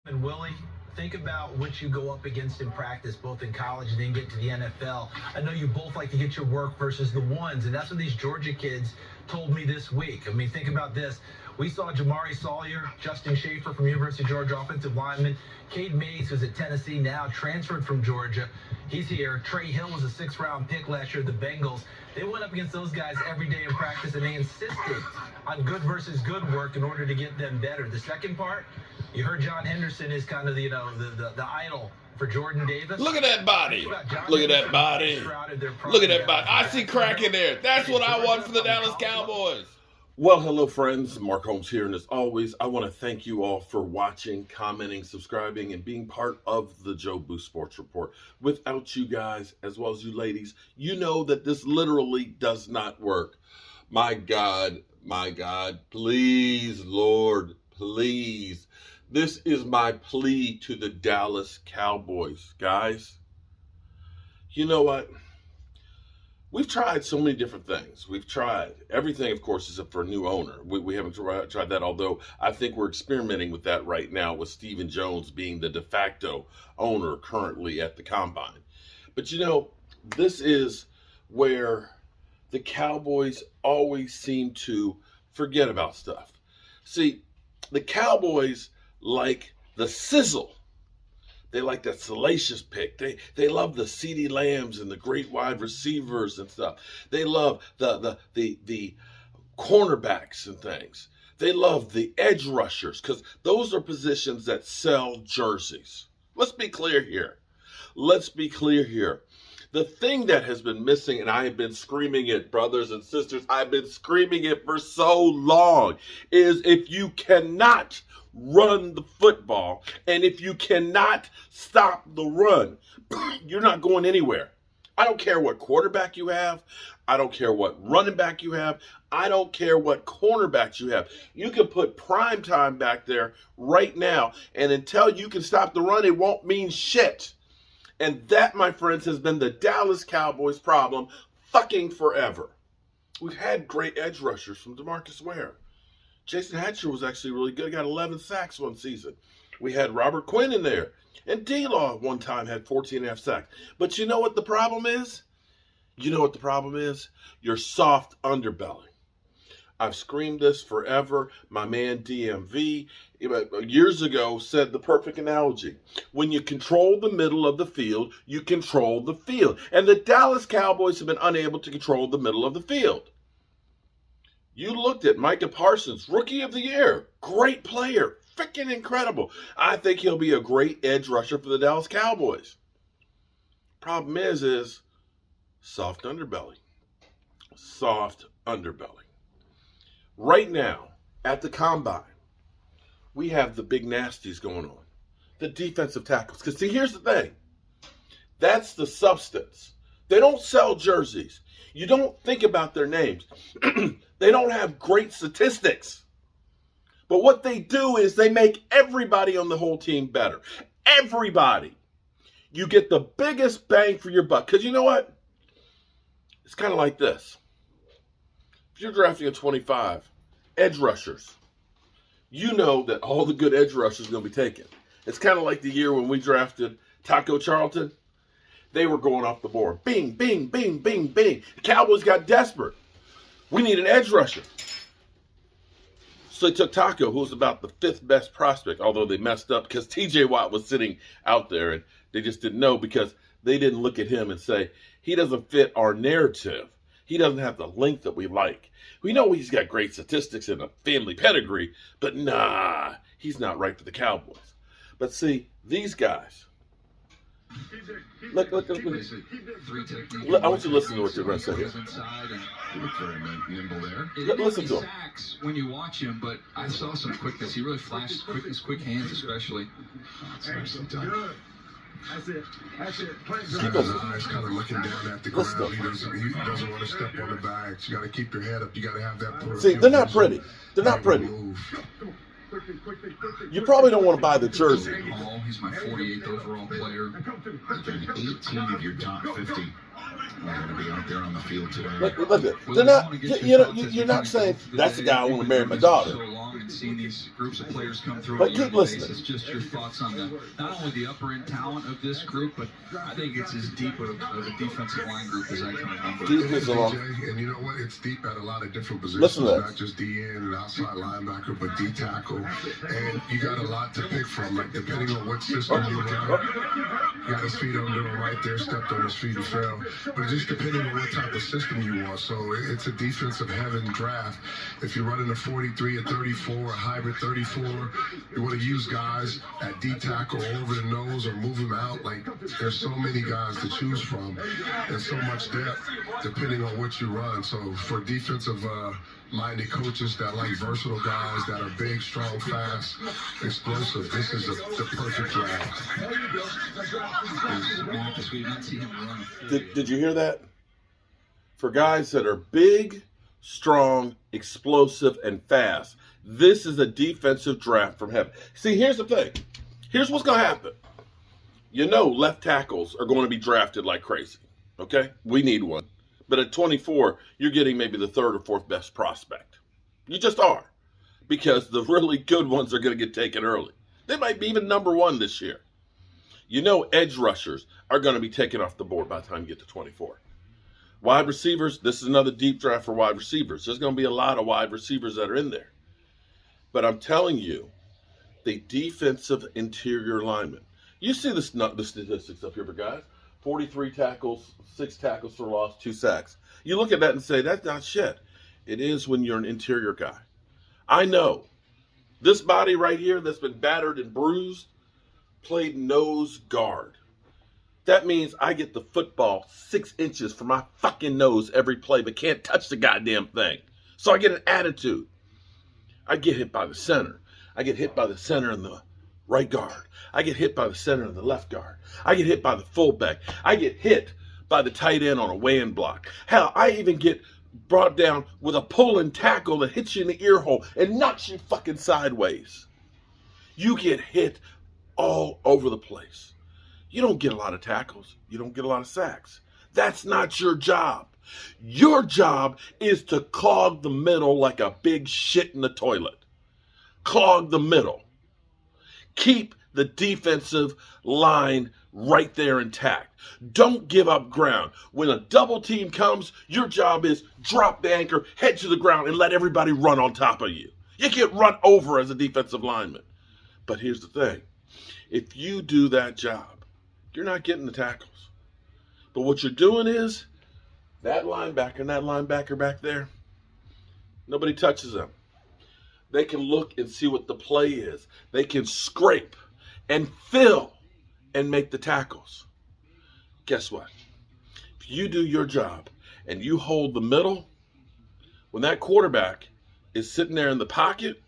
And Willie, think about what you go up against in practice, both in college and then get to the NFL. I know you both like to get your work versus the ones, and that's what these Georgia kids told me this week. I mean, think about this. We saw Jamari Sawyer, Justin Schaefer from University of Georgia, offensive lineman. Cade Mays, who's at Tennessee now, transferred from Georgia. He's here. Trey Hill was a sixth-round pick last year, the Bengals. They went up against those guys every day in practice, and they insisted on good versus good work in order to get them better. The second part, you heard John Henderson is kind of, the idol for Jordan Davis. Look at that body. Look at that body. Look at that body. I see crack in there. That's what I want for the Dallas Cowboys. Well, hello, friends. Mark Holmes here. And as always, I want to thank you all for watching, commenting, subscribing, and being part of the Joe Boost Sports Report. Without you guys, as well as you ladies, you know that this literally does not work. My God, please, Lord, please. This is my plea to the Dallas Cowboys. Guys, you know what? We've tried so many different things. We've tried everything, of course, except for a new owner. We haven't tried that, although I think we're experimenting with that right now with Stephen Jones being the de facto owner currently at the Combine. But, you know, this is where the Cowboys always seem to forget about stuff. See, the Cowboys like the sizzle. They like that salacious pick. They love the CeeDee Lambs and the great wide receivers and stuff. They love the cornerbacks and things. They love the edge rushers because those are positions that sell jerseys. Let's be clear here. The thing that has been missing, and I have been screaming it, brothers and sisters, I've been screaming it for so long, is if you cannot run the football, and if you cannot stop the run, you're not going anywhere. I don't care what quarterback you have. I don't care what running back you have. I don't care what cornerbacks you have. You can put prime time back there right now, and until you can stop the run, it won't mean shit. And that, my friends, has been the Dallas Cowboys problem fucking forever. We've had great edge rushers from DeMarcus Ware. Jason Hatcher was actually really good. He got 11 sacks one season. We had Robert Quinn in there. And D-Law one time had 14 and a half sacks. But you know what the problem is? Your soft underbelly. I've screamed this forever. My man DMV years ago said the perfect analogy. When you control the middle of the field, you control the field. And the Dallas Cowboys have been unable to control the middle of the field. You looked at Micah Parsons, Rookie of the Year, great player, freaking incredible. I think he'll be a great edge rusher for the Dallas Cowboys. Problem is soft underbelly. Soft underbelly. Right now, at the Combine, we have the big nasties going on. The defensive tackles. Because see, here's the thing. That's the substance. They don't sell jerseys. You don't think about their names. They don't have great statistics. But what they do is they make everybody on the whole team better. Everybody. You get the biggest bang for your buck. Because you know what? It's kind of like this. If you're drafting a 25, edge rushers, you know that all the good edge rushers are going to be taken. It's kind of like the year when we drafted Taco Charlton. They were going off the board. Bing, bing, bing, bing, bing. The Cowboys got desperate. We need an edge rusher. So they took Taco, who was about the fifth best prospect, although they messed up because T.J. Watt was sitting out there, and they just didn't know because they didn't look at him and say, he doesn't fit our narrative. He doesn't have the length that we like. We know he's got great statistics and a family pedigree, but nah, he's not right for the Cowboys. But see, these guys, look. I want you to listen to what they're going to say here. Listen to him. When you watch him, but I saw some quickness. He really flashed quickness, quick hands especially. That's it. Keep those eyes kind of looking down at the ground. He doesn't want to step on the bags. You got to keep your head up. You got to have that. See, they're not pretty. They're not pretty. You probably don't want to buy the jersey. He's my 48th overall player. 18 of your top 50 are going to be out there on the field today. Look, they're not. You're not saying that's the guy I want to marry my daughter. exciting seeing these groups of players come through But on a keep yearly listening. basis. Just your thoughts on not only the upper end talent of this group, but I think it's as deep of a defensive line group as I can remember. Deep is long. And you know what? It's deep at a lot of different positions. Listen to that. Not just DN and outside linebacker, but D tackle. And you got a lot to pick from. Like depending on what system you run, got his feet under him right there, stepped on his feet and fell. But just depending on what type of system you want. So it's a defensive heaven draft. If you're running a 43, a 34, a hybrid 34, you want to use guys at D tackle over the nose or move them out. Like there's so many guys to choose from and so much depth depending on what you run. So for defensive minded coaches that like versatile guys that are big, strong, fast, explosive, this is the perfect draft. Did you hear that? For guys that are big, strong, explosive, and fast, this is a defensive draft from heaven. See, here's the thing. Here's what's going to happen. You know left tackles are going to be drafted like crazy, okay? We need one. But at 24, you're getting maybe the third or fourth best prospect. You just are. Because the really good ones are going to get taken early. They might be even number one this year. You know edge rushers are going to be taken off the board by the time you get to 24. Wide receivers, this is another deep draft for wide receivers. There's going to be a lot of wide receivers that are in there. But I'm telling you, the defensive interior lineman. You see the statistics up here for guys. 43 tackles, 6 tackles for loss, 2 sacks. You look at that and say, that's not shit. It is when you're an interior guy. I know. This body right here that's been battered and bruised played nose guard. That means I get the football 6 inches from my fucking nose every play, but can't touch the goddamn thing. So I get an attitude. I get hit by the center. I get hit by the center and the right guard. I get hit by the center and the left guard. I get hit by the fullback. I get hit by the tight end on a weigh-in block. Hell, I even get brought down with a pulling tackle that hits you in the ear hole and knocks you fucking sideways. You get hit all over the place. You don't get a lot of tackles. You don't get a lot of sacks. That's not your job. Your job is to clog the middle like a big shit in the toilet. Clog the middle. Keep the defensive line right there intact. Don't give up ground. When a double team comes, your job is drop the anchor, head to the ground, and let everybody run on top of you. You get run over as a defensive lineman. But here's the thing. If you do that job, you're not getting the tackles. But what you're doing is that linebacker and that linebacker back there, nobody touches them. They can look and see what the play is. They can scrape and fill and make the tackles. Guess what? If you do your job and you hold the middle, when that quarterback is sitting there in the pocket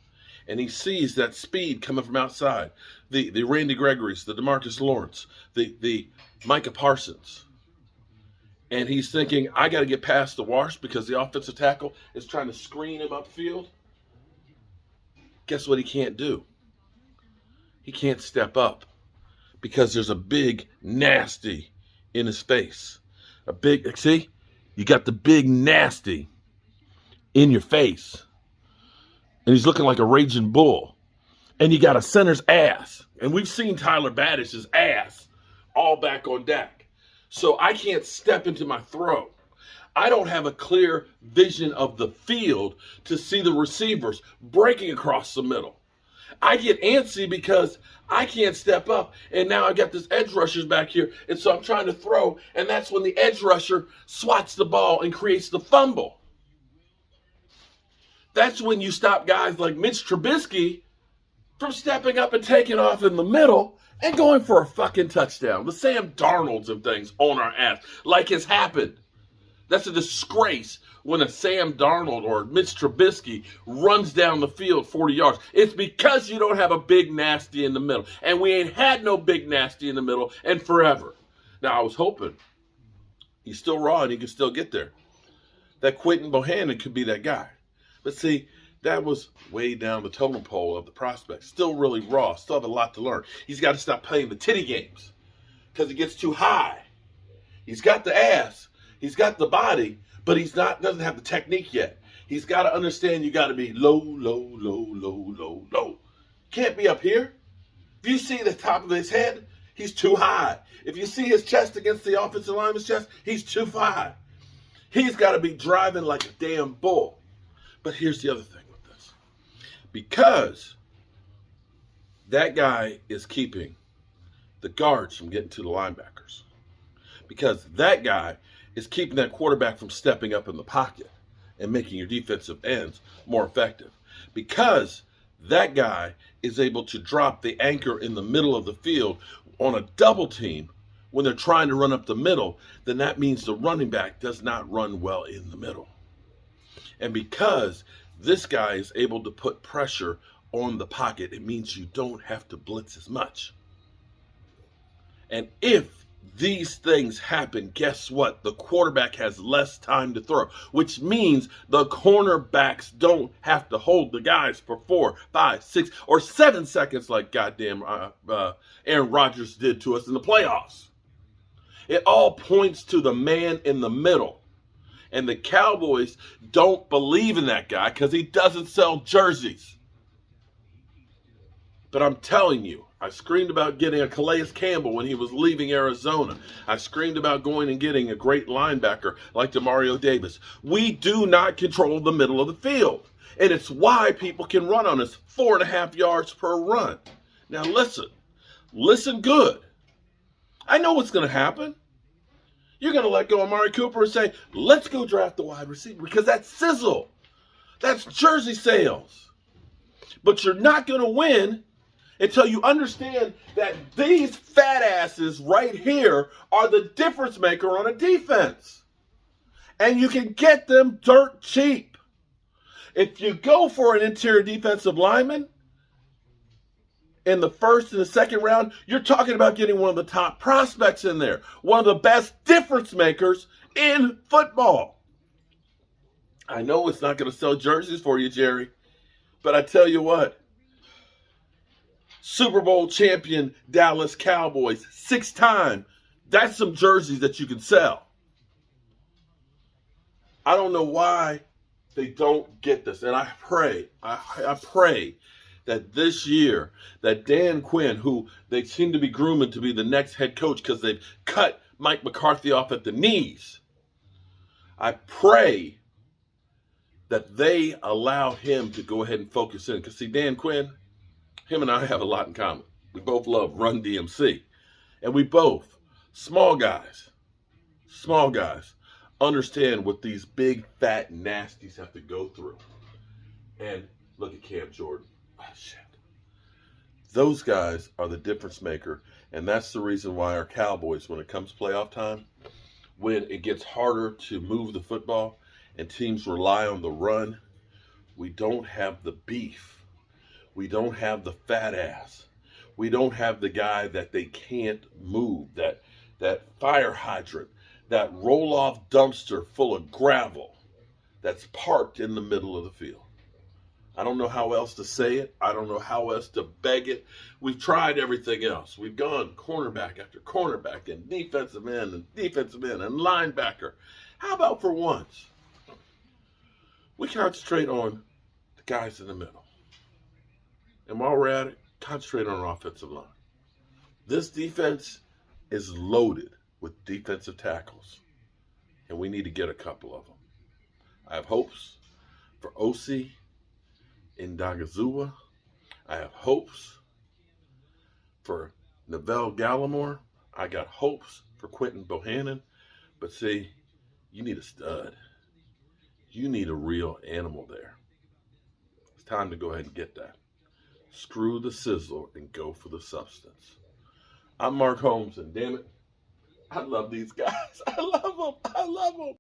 and he sees that speed coming from outside, the Randy Gregory's, the DeMarcus Lawrence, the Micah Parsons, and he's thinking, I got to get past the wash because the offensive tackle is trying to screen him upfield. Guess what he can't do? He can't step up because there's a big nasty in his face. See? You got the big nasty in your face. And he's looking like a raging bull. And you got a center's ass. And we've seen Tyler Baddish's ass all back on deck. So I can't step into my throw. I don't have a clear vision of the field to see the receivers breaking across the middle. I get antsy because I can't step up, and now I've got this edge rushers back here, and so I'm trying to throw, and that's when the edge rusher swats the ball and creates the fumble. That's when you stop guys like Mitch Trubisky from stepping up and taking off in the middle and going for a fucking touchdown. The Sam Darnolds of things on our ass, like has happened. That's a disgrace when a Sam Darnold or Mitch Trubisky runs down the field 40 yards. It's because you don't have a big nasty in the middle. And we ain't had no big nasty in the middle and forever. Now, I was hoping he's still raw and he can still get there. That Quentin Bohannon could be that guy. But see, that was way down the totem pole of the prospects. Still really raw. Still have a lot to learn. He's got to stop playing the titty games because it gets too high. He's got the ass. He's got the body, but doesn't have the technique yet. He's got to understand you got to be low, low, low, low, low, low. Can't be up here. If you see the top of his head, he's too high. If you see his chest against the offensive lineman's chest, he's too high. He's got to be driving like a damn bull. But here's the other thing with this. Because that guy is keeping the guards from getting to the linebackers. Because that guy is keeping that quarterback from stepping up in the pocket and making your defensive ends more effective. Because that guy is able to drop the anchor in the middle of the field on a double team when they're trying to run up the middle, then that means the running back does not run well in the middle. And because this guy is able to put pressure on the pocket, it means you don't have to blitz as much. And if these things happen, guess what? The quarterback has less time to throw, which means the cornerbacks don't have to hold the guys for 4, 5, 6, or 7 seconds like goddamn Aaron Rodgers did to us in the playoffs. It all points to the man in the middle. And the Cowboys don't believe in that guy because he doesn't sell jerseys. But I'm telling you, I screamed about getting a Calais Campbell when he was leaving Arizona. I screamed about going and getting a great linebacker like Demario Davis. We do not control the middle of the field. And it's why people can run on us 4.5 yards per run. Now listen good. I know what's going to happen. You're going to let go of Amari Cooper and say, let's go draft the wide receiver because that's sizzle. That's jersey sales. But you're not going to win until you understand that these fat asses right here are the difference maker on a defense. And you can get them dirt cheap. If you go for an interior defensive lineman in the first and the second round, you're talking about getting one of the top prospects in there. One of the best difference makers in football. I know it's not going to sell jerseys for you, Jerry, but I tell you what. Super Bowl champion Dallas Cowboys, 6-time. That's some jerseys that you can sell. I don't know why they don't get this. And I pray that this year, that Dan Quinn, who they seem to be grooming to be the next head coach because they've cut Mike McCarthy off at the knees, I pray that they allow him to go ahead and focus in. Because see, Dan Quinn, him and I have a lot in common. We both love Run DMC. And we both, small guys, understand what these big, fat nasties have to go through. And look at Cam Jordan. Oh, shit. Those guys are the difference maker. And that's the reason why our Cowboys, when it comes playoff time, when it gets harder to move the football and teams rely on the run, we don't have the beef. We don't have the fat ass. We don't have the guy that they can't move, that fire hydrant, that roll-off dumpster full of gravel that's parked in the middle of the field. I don't know how else to say it. I don't know how else to beg it. We've tried everything else. We've gone cornerback after cornerback and defensive end and linebacker. How about for once, we concentrate on the guys in the middle? And while we're at it, concentrate on our offensive line. This defense is loaded with defensive tackles, and we need to get a couple of them. I have hopes for O.C. Ndagazua. I have hopes for Neville Gallimore. I got hopes for Quentin Bohannon. But see, you need a stud. You need a real animal there. It's time to go ahead and get that. Screw the sizzle and go for the substance. I'm Mark Holmes, and damn it, I love these guys. I love them.